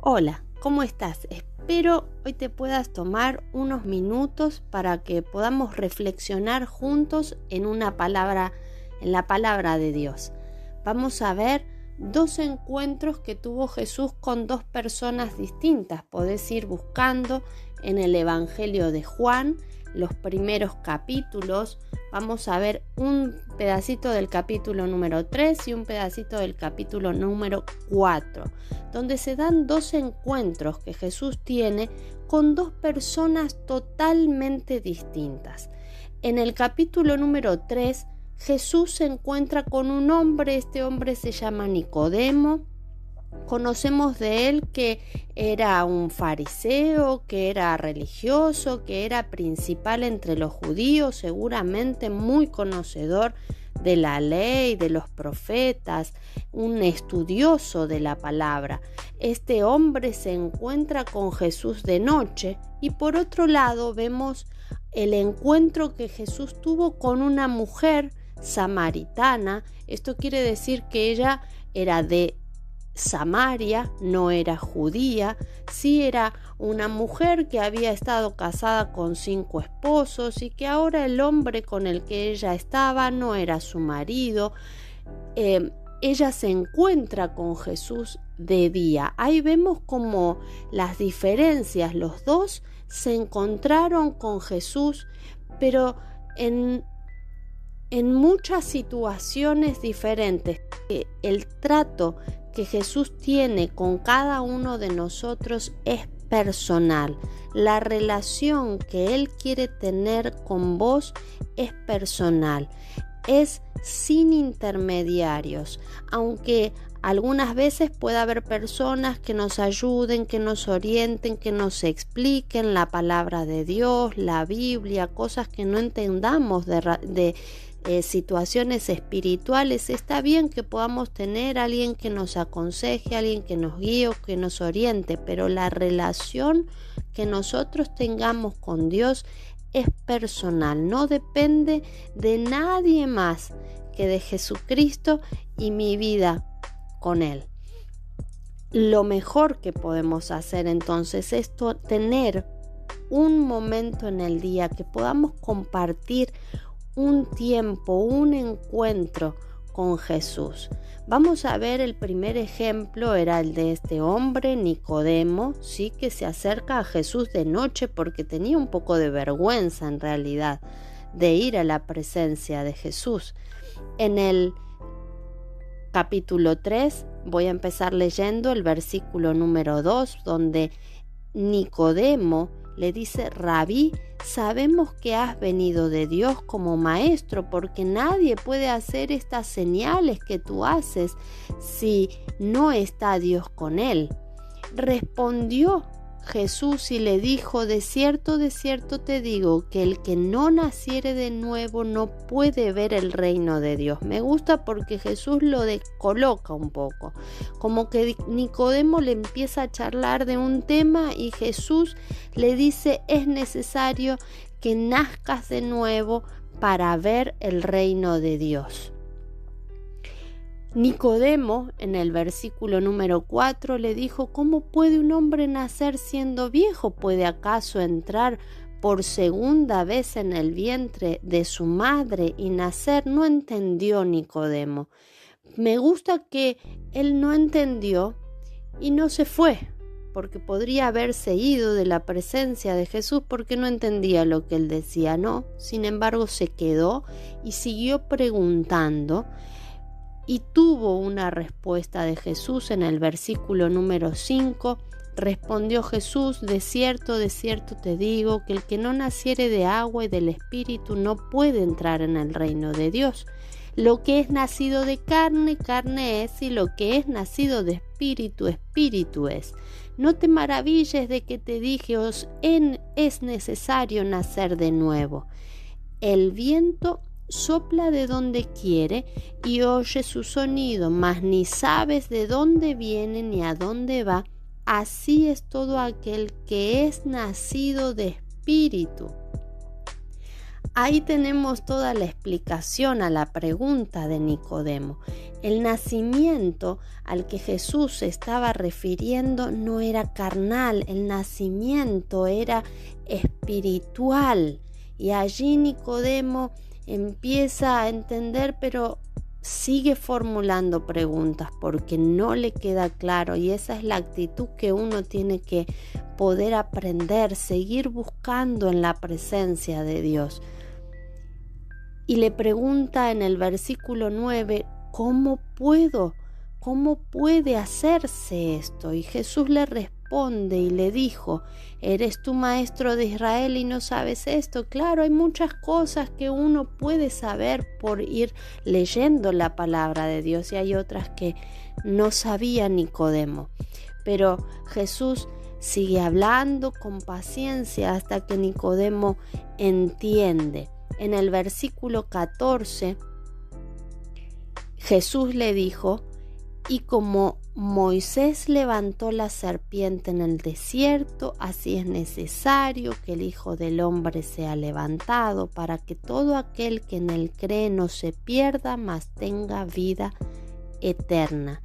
Hola, ¿cómo estás? Espero hoy te puedas tomar unos minutos para que podamos reflexionar juntos en la palabra de Dios. Vamos a ver dos encuentros que tuvo Jesús con dos personas distintas. Podés ir buscando en el Evangelio de Juan, los primeros capítulos. Vamos a ver un pedacito del capítulo número 3 y un pedacito del capítulo número 4, donde se dan dos encuentros que Jesús tiene con dos personas totalmente distintas. En el capítulo número 3, Jesús se encuentra con un hombre. Este hombre se llama Nicodemo. Conocemos de él que era un fariseo, que era religioso, que era principal entre los judíos, seguramente muy conocedor de la ley, de los profetas, un estudioso de la palabra. Este hombre se encuentra con Jesús de noche y por otro lado vemos el encuentro que Jesús tuvo con una mujer samaritana. Esto quiere decir que ella era de Samaria, no era judía, sí era una mujer que había estado casada con 5 esposos y que ahora el hombre con el que ella estaba no era su marido. Ella se encuentra con Jesús de día. Ahí vemos como las diferencias, los dos se encontraron con Jesús, pero en muchas situaciones diferentes. El trato que Jesús tiene con cada uno de nosotros es personal. La relación que Él quiere tener con vos es personal, es sin intermediarios, aunque algunas veces puede haber personas que nos ayuden, que nos orienten, que nos expliquen la palabra de Dios, la Biblia, cosas que no entendamos de situaciones espirituales. Está bien que podamos tener a alguien que nos aconseje, alguien que nos guíe o que nos oriente, pero la relación que nosotros tengamos con Dios es personal, no depende de nadie más que de Jesucristo y mi vida con Él. Lo mejor que podemos hacer entonces es tener un momento en el día que podamos compartir un tiempo, un encuentro con Jesús. Vamos a ver el primer ejemplo, era el de este hombre, Nicodemo, sí, que se acerca a Jesús de noche porque tenía un poco de vergüenza en realidad de ir a la presencia de Jesús. En el capítulo 3 voy a empezar leyendo el versículo número 2, donde Nicodemo le dice: Rabí, sabemos que has venido de Dios como maestro, porque nadie puede hacer estas señales que tú haces si no está Dios con él. Respondió Jesús y le dijo: de cierto te digo, que el que no naciere de nuevo no puede ver el reino de Dios. Me gusta porque Jesús lo descoloca un poco, como que Nicodemo le empieza a charlar de un tema y Jesús le dice: es necesario que nazcas de nuevo para ver el reino de Dios. Nicodemo, en el versículo número 4, le dijo: ¿cómo puede un hombre nacer siendo viejo? ¿Puede acaso entrar por segunda vez en el vientre de su madre y nacer? No entendió Nicodemo. Me gusta que él no entendió y no se fue, porque podría haberse ido de la presencia de Jesús porque no entendía lo que él decía, ¿no? Sin embargo, se quedó y siguió preguntando. Y tuvo una respuesta de Jesús en el versículo número 5. Respondió Jesús: de cierto te digo, que el que no naciere de agua y del Espíritu no puede entrar en el reino de Dios. Lo que es nacido de carne, carne es, y lo que es nacido de Espíritu, Espíritu es. No te maravilles de que te dije: es necesario nacer de nuevo. El viento sopla de donde quiere y oye su sonido, mas ni sabes de dónde viene ni a dónde va. Así es todo aquel que es nacido de Espíritu. Ahí tenemos toda la explicación a la pregunta de Nicodemo. El nacimiento al que Jesús se estaba refiriendo no era carnal, el nacimiento era espiritual. Y allí Nicodemo empieza a entender, pero sigue formulando preguntas porque no le queda claro, y esa es la actitud que uno tiene que poder aprender, seguir buscando en la presencia de Dios. Y le pregunta en el versículo 9, ¿cómo puede hacerse esto? Y Jesús le responde y le dijo, ¿eres tú maestro de Israel y no sabes esto? Claro, hay muchas cosas que uno puede saber por ir leyendo la palabra de Dios, y hay otras que no sabía Nicodemo. Pero Jesús sigue hablando con paciencia hasta que Nicodemo entiende. En el versículo 14, Jesús le dijo, y como Moisés levantó la serpiente en el desierto, así es necesario que el Hijo del Hombre sea levantado, para que todo aquel que en él cree no se pierda, mas tenga vida eterna.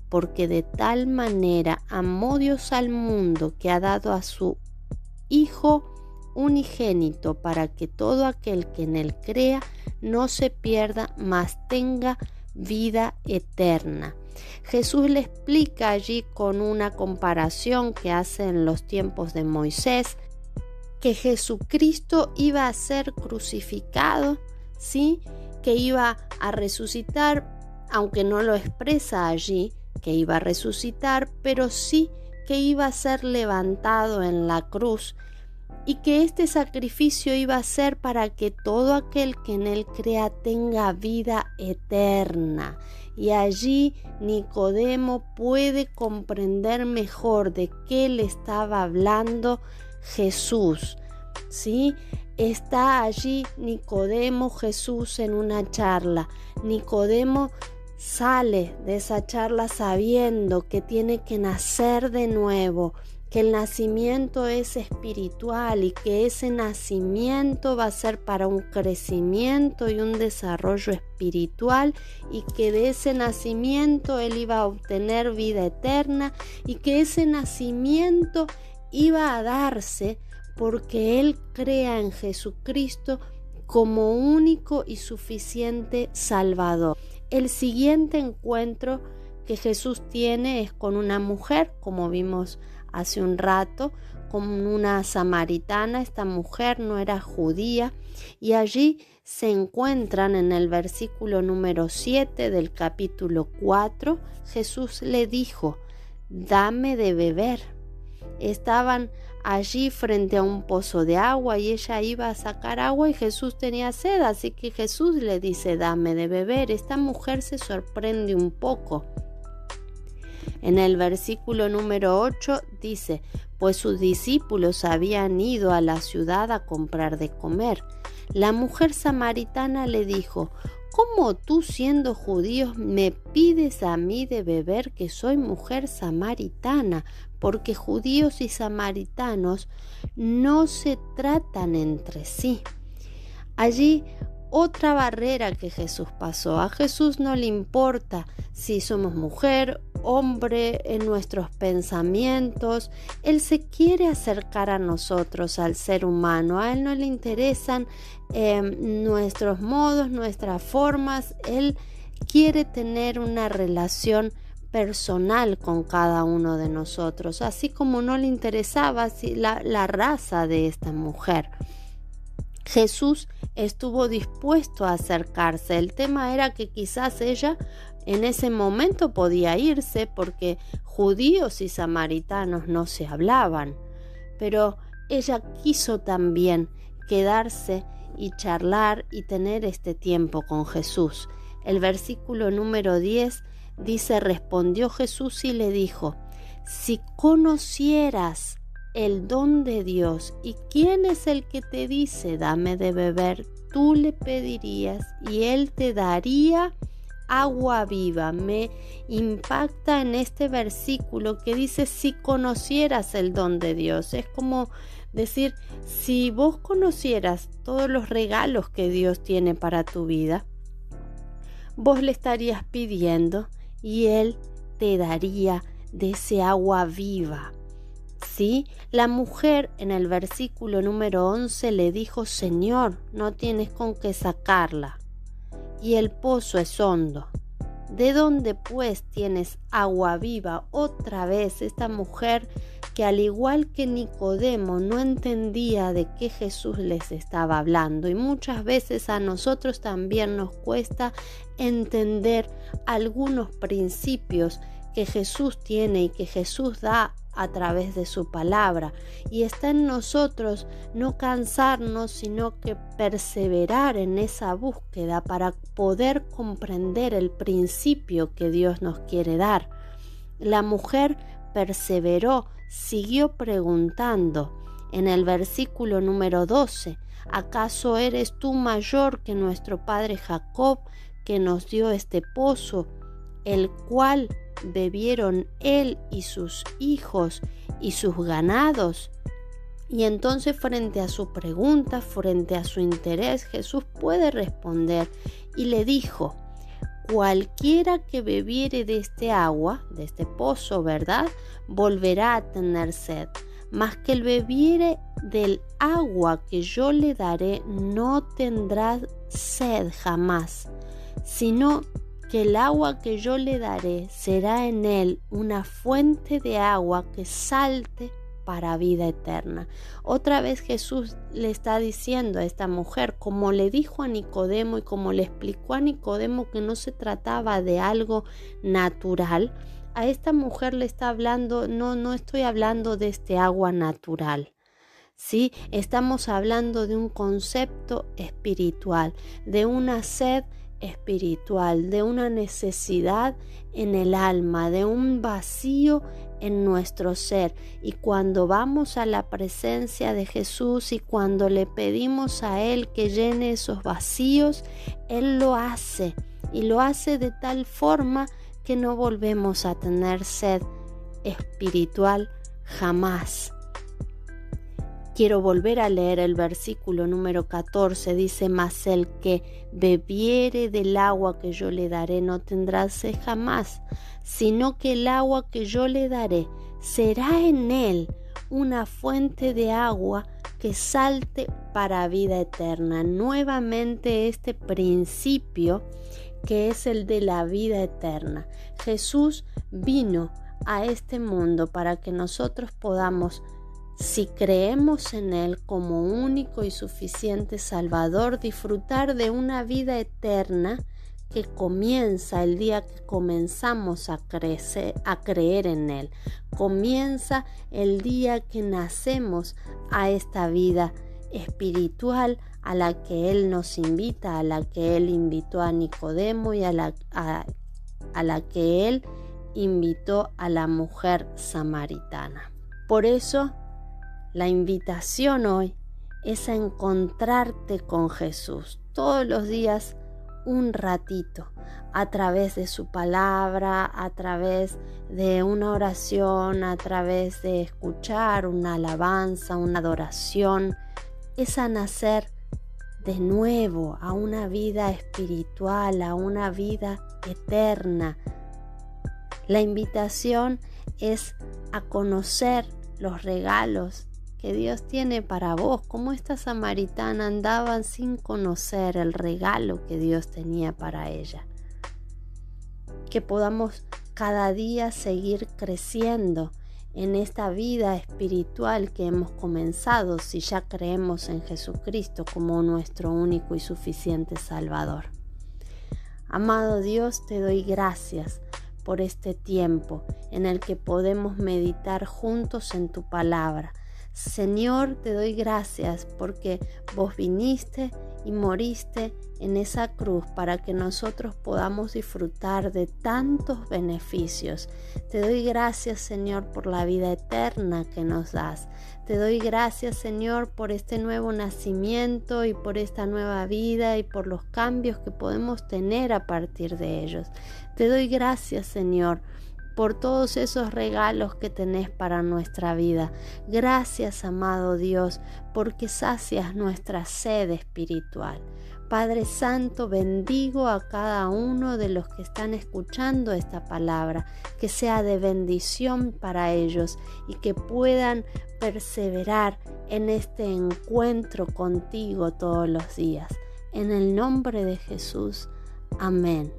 Porque de tal manera amó Dios al mundo, que ha dado a su Hijo unigénito, para que todo aquel que en él crea no se pierda, mas tenga vida eterna. Jesús le explica allí con una comparación que hace en los tiempos de Moisés, que Jesucristo iba a ser crucificado, ¿sí? Que iba a resucitar, aunque no lo expresa allí que iba a resucitar, pero sí que iba a ser levantado en la cruz, y que este sacrificio iba a ser para que todo aquel que en él crea tenga vida eterna. Y allí Nicodemo puede comprender mejor de qué le estaba hablando Jesús, ¿sí? Está allí Nicodemo, Jesús en una charla. Nicodemo sale de esa charla sabiendo que tiene que nacer de nuevo, que el nacimiento es espiritual y que ese nacimiento va a ser para un crecimiento y un desarrollo espiritual, y que de ese nacimiento él iba a obtener vida eterna, y que ese nacimiento iba a darse porque él crea en Jesucristo como único y suficiente Salvador. El siguiente encuentro que Jesús tiene es con una mujer, como vimos hace un rato, con una samaritana. Esta mujer no era judía, y allí se encuentran en el versículo número 7 del capítulo 4. Jesús le dijo, dame de beber. Estaban allí frente a un pozo de agua y ella iba a sacar agua y Jesús tenía sed, así que Jesús le dice, dame de beber. Esta mujer se sorprende un poco. En el versículo número 8 dice, pues sus discípulos habían ido a la ciudad a comprar de comer. La mujer samaritana le dijo, ¿cómo tú, siendo judíos, me pides a mí de beber, que soy mujer samaritana? Porque judíos y samaritanos no se tratan entre sí. Allí otra barrera que Jesús pasó. A Jesús no le importa si somos mujer, hombre, en nuestros pensamientos. Él se quiere acercar a nosotros, al ser humano. A Él no le interesan nuestros modos, nuestras formas. Él quiere tener una relación personal con cada uno de nosotros, así como no le interesaba la raza de esta mujer. Jesús estuvo dispuesto a acercarse. El tema era que quizás ella en ese momento podía irse porque judíos y samaritanos no se hablaban, pero ella quiso también quedarse y charlar y tener este tiempo con Jesús. El versículo número 10 dice, respondió Jesús y le dijo, si conocieras el don de Dios y quién es el que te dice, dame de beber, tú le pedirías y él te daría agua viva. Me impacta en este versículo que dice: si conocieras el don de Dios. Es como decir, si vos conocieras todos los regalos que Dios tiene para tu vida, vos le estarías pidiendo y Él te daría de ese agua viva. ¿Sí? La mujer en el versículo número 11 le dijo: Señor, no tienes con qué sacarla, y el pozo es hondo. ¿De dónde pues tienes agua viva? Otra vez esta mujer que, al igual que Nicodemo, no entendía de qué Jesús les estaba hablando, y muchas veces a nosotros también nos cuesta entender algunos principios que Jesús tiene y que Jesús da a través de su palabra, y está en nosotros no cansarnos, sino que perseverar en esa búsqueda para poder comprender el principio que Dios nos quiere dar. La mujer perseveró, siguió preguntando. En el versículo número 12, ¿acaso eres tú mayor que nuestro padre Jacob, que nos dio este pozo, el cual bebieron él y sus hijos y sus ganados? Y entonces, frente a su pregunta, frente a su interés, Jesús puede responder y le dijo: cualquiera que bebiere de este agua, de este pozo, ¿verdad?, volverá a tener sed, mas que el bebiere del agua que yo le daré no tendrá sed jamás, sino que el agua que yo le daré será en él una fuente de agua que salte para vida eterna. Otra vez Jesús le está diciendo a esta mujer, como le dijo a Nicodemo y como le explicó a Nicodemo que no se trataba de algo natural, a esta mujer le está hablando: no estoy hablando de este agua natural, ¿sí? Estamos hablando de un concepto espiritual, de una sed espiritual, de una necesidad en el alma, de un vacío en nuestro ser. Y cuando vamos a la presencia de Jesús y cuando le pedimos a Él que llene esos vacíos, Él lo hace, y lo hace de tal forma que no volvemos a tener sed espiritual jamás. Quiero volver a leer el versículo número 14. Dice: mas el que bebiere del agua que yo le daré no tendrá sed jamás, sino que el agua que yo le daré será en él una fuente de agua que salte para vida eterna. Nuevamente este principio que es el de la vida eterna. Jesús vino a este mundo para que nosotros podamos, si creemos en Él como único y suficiente Salvador, disfrutar de una vida eterna que comienza el día que comenzamos a creer en Él. Comienza el día que nacemos a esta vida espiritual a la que Él nos invita, a la que Él invitó a Nicodemo y a la que Él invitó a la mujer samaritana. Por eso, la invitación hoy es a encontrarte con Jesús todos los días, un ratito, a través de su palabra, a través de una oración, a través de escuchar una alabanza, una adoración. Es a nacer de nuevo a una vida espiritual, a una vida eterna. La invitación es a conocer los regalos que Dios tiene para vos, como esta samaritana andaba sin conocer el regalo que Dios tenía para ella. Que podamos cada día seguir creciendo en esta vida espiritual que hemos comenzado, si ya creemos en Jesucristo como nuestro único y suficiente Salvador. Amado Dios, te doy gracias por este tiempo en el que podemos meditar juntos en tu palabra. Señor, te doy gracias porque vos viniste y moriste en esa cruz para que nosotros podamos disfrutar de tantos beneficios. Te doy gracias, Señor, por la vida eterna que nos das. Te doy gracias, Señor, por este nuevo nacimiento y por esta nueva vida y por los cambios que podemos tener a partir de ellos. Te doy gracias, Señor, por todos esos regalos que tenés para nuestra vida. Gracias, amado Dios, porque sacias nuestra sed espiritual. Padre Santo, bendigo a cada uno de los que están escuchando esta palabra, que sea de bendición para ellos y que puedan perseverar en este encuentro contigo todos los días. En el nombre de Jesús, amén.